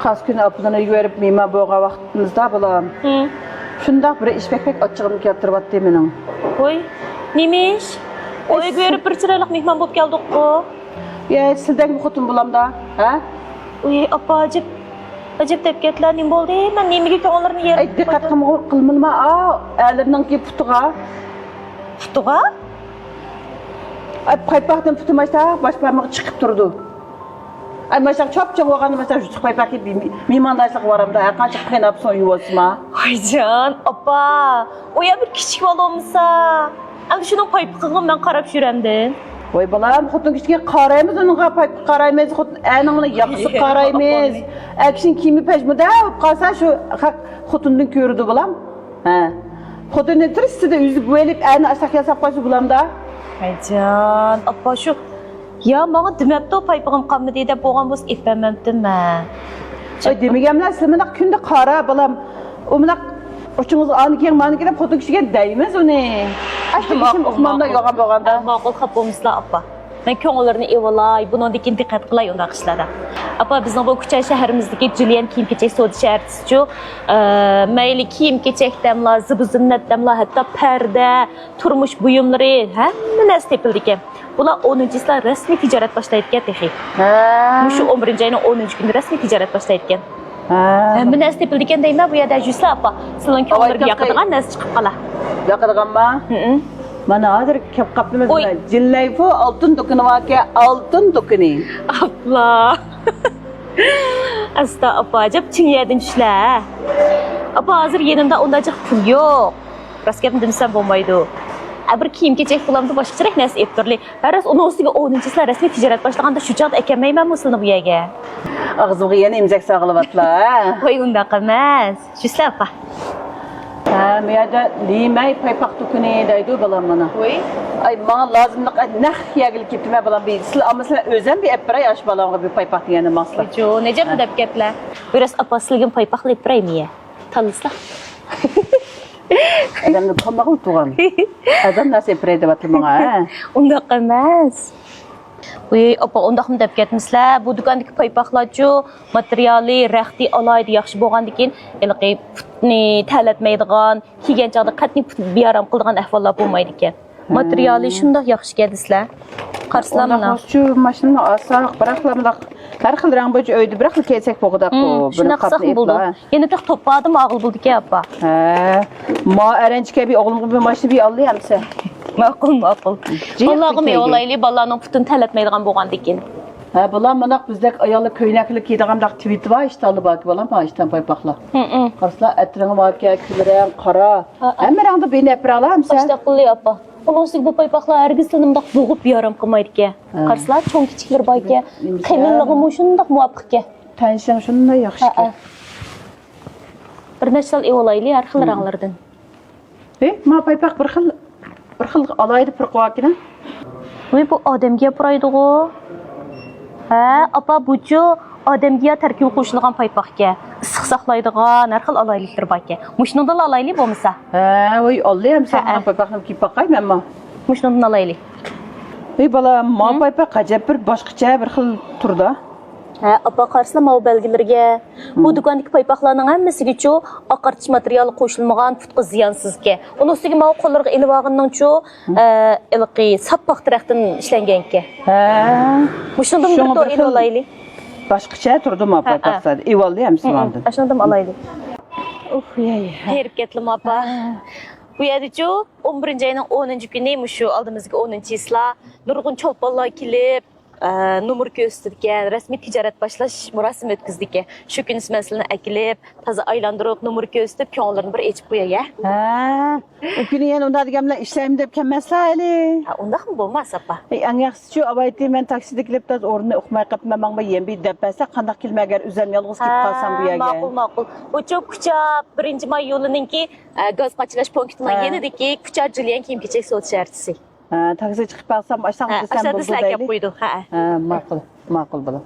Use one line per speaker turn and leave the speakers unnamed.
Qaz kuni apıdan uyga verib mehmon bo'lgan vaqtimizda bulam. Shundaq bir ish pek ochig'im keltiryapti mening.
Voy, nemish? Uyga verib bir chiroyli mehmon bo'lib keldik-ku.
Ya, sizdan xotin bulamda, ha?
Uy, apa ajib deb ketlar, nim bo'ldi? Men nemiga ko'ngillarni yer.
Ay, diqqat qilma, a'larininki putiga.
Putiga?
Ay, paypaqdan putimashda bosh barmoq chiqib turdi. Ay, mesela çöpçe olganı mesela şu paypaqi mehmondorchilik varamda, qancha qiynab so'ng yuvasma.
Aycan, apa, o ya bir kichik bo'lmasa, ana shuning paypaqqiga men qarab yuramdin.
Voy balam, xotin kichikka qaraymiz, unga paypaq qaraymiz, xotin aningni yaxshi qaraymiz. Akshin kiyimi pajmida qolsa shu xotindan ko'rdi balam. Ha. Xotinni tirisida yüzüp bo'lib, ani asaq yasab qo'ysa bulamda.
Aycan, apa shu ya bana demepti o paypağım kalmadı diye boğan boz ipememdim ben.
Ay demegemler sizmana künde qara balam. O mına uçunuz anıken manıken foto kişiye değmez o ne? Aşkım işim okumanda yoğan boğanda.
Mağul kapımızla apa. Ben köngüllerini evalay, bunun dikin dikkat qılay onda qışlarda. Apa bizning bu küçük şehrimizdeki Julian kiyim keçek soğudu şehirtisi meyli kiyim keçek demla, zıbı zınnet demla, hatta perde, turmuş buyumları, nesi tepildi. Bular 10-cu illər rəsmi ticarət başlayıbkən texi. Şu 11-ci ayının 10-cu gündə rəsmi ticarət başlayıbkən. Bu nəsə tepildikən deyimə bu yerdə yüzlə apa. Silən köngülləri yaxıdığan nəsə çıxıb qala.
Yaxıdığan mı? Bana hazır kep kaptığımız Cinleyfu altın dokunu var ki altın dokunu.
Abla. Asta apa acaba Çin yerdən düşlə. Apa hazır yanımda ondacıq pul yox. Raskepim demişsəm olmaydı. Bir kiyim keçək bulamda başqaçaraq nəsə etdirli. Bəras onun üstüge 10-cu illər rəsmi ticarət başlaganda şu çağda əkəməyəm musulunu bu yerə.
Ağzımı yeni imzak sağlıvatla.
Qoy unda qılmaz. Şüslə apa.
Meyada limay paypaq dokunu deydi balam bana.
Qoy.
Ay bana lazımlıq nəx yəgil kiptime balam bir. Ama sen özən bir əpray aş balamğa bir paypaq diyəni masla.
Jo, necə bu dəb getlə? Bəras apa silgin paypaqlı ipirəymiyə. Tanısla.
Adamın komağı tuğan. Adam nasıl epireydi batılmağa, ha?
Onda qılmaz. Uy, apa ondaq mı dəb getmislər? Bu dükandakı paypaqlar jo, materiali, rəxti alaydı yaxşı bolğandikin, eləqi putni tələtməydiğan, kiyən çağda qatni putni biyaram qıldığan əhvallar bolmaydı ikən. Materiali şundaq yaxşı gəldislər. Qarsılar mı?
Onda şu maşını alsaq, bıraxlamlaq. Hər xil rəng boyunca öydü, bıraxlı keçək boğdaq bu.
Şuna qısaq mı buldu? Yeni tək topladım, ağıl buldu ki, apa.
Ma ərəncikə bir oğlum bir maşını bir alıyamsa.
Maqul. Allah'ım olaylı ballarının putunu tələtməydiğən boğandikin.
Bulan manaq bizdək ayalı köynəkli kiydiğimdaq tweet var, işte alı bak, bulan ma işten paypaqla. Qarsılar ətrini var ki, külürən, qara. Həmə rəngdə beni əpir alamsa.
Başda qıllı, apa. Onun üstüge bu paypaqlar әргіз sınımdaq boğup yaram qımaydı ki. Qarsılar çoğun kiçikler bay ki. Qiyminliğim şundaq muvafiq ki.
Tənşən şunda yaxşı ki.
Bir neçə sal ev olaylı, hər xil rənglərdən.
Ma paypaq bir xil alaydı bir quvakına.
Bu adamga yapıraydı o. Apa bu jo adamga tərkib qoşulğan paypaq ki. Isıq saxlaydıqan, hər xil alaylıqdır bay ki. Muşnundan alaylı bolmasa.
Oy alayım sən paypaqım ki paqayım amma.
Muşnundan alaylı.
Bala ma paypaq qacab bir başqaça bir xil turda.
Apa qarsılama o belgilərə. Bu dükandakı paypaqlarının həmməsiga ço aqartış materialı qoşulmagan, putqa ziyansız ki. Onun üstüge ma qollarga elibağından ço eləqi sappaq tərəfdən işləngan ki. Muşnundan bir to el olaylı.
Başqaça turdu ma paypaqlar. Evallayam sizmandan.
Aşındım alaylı.
Uf yey.
Terip ketlim apa. Bu yerdə ço 11-ci ayının 10-cu günü şu aldığımızda 10-cu isla nurgun çolpallar kilib numur göstərkən, rəsmi ticarət başlaş murasim ötküzdük. Şu gün məsələni əkilib, taza aylandırıb, numur göstərib, köngüllərini bir eçib qoya.
O günü yəni onda degemlə işləyim deyibkən məsələ.
Ondaq mı bolmaz apa?
Ən yaxşısı şu abaytı mən taksida kilib taz orunu oxumay qapmamağıma yem bir dəbbəsə qandaq kilməgər üzəm yalğız kip qalsam bu yerə.
Maqul. O çox küçə 1-ci may yolunun ki göz qaçılaş punktunun yenidiki küçə Julian kiyim keçək soğut şəhərçisi.
Taksiye çıkıp alsam aşağı desem
aşağı desem
buldu
buydu.
Maqul bala.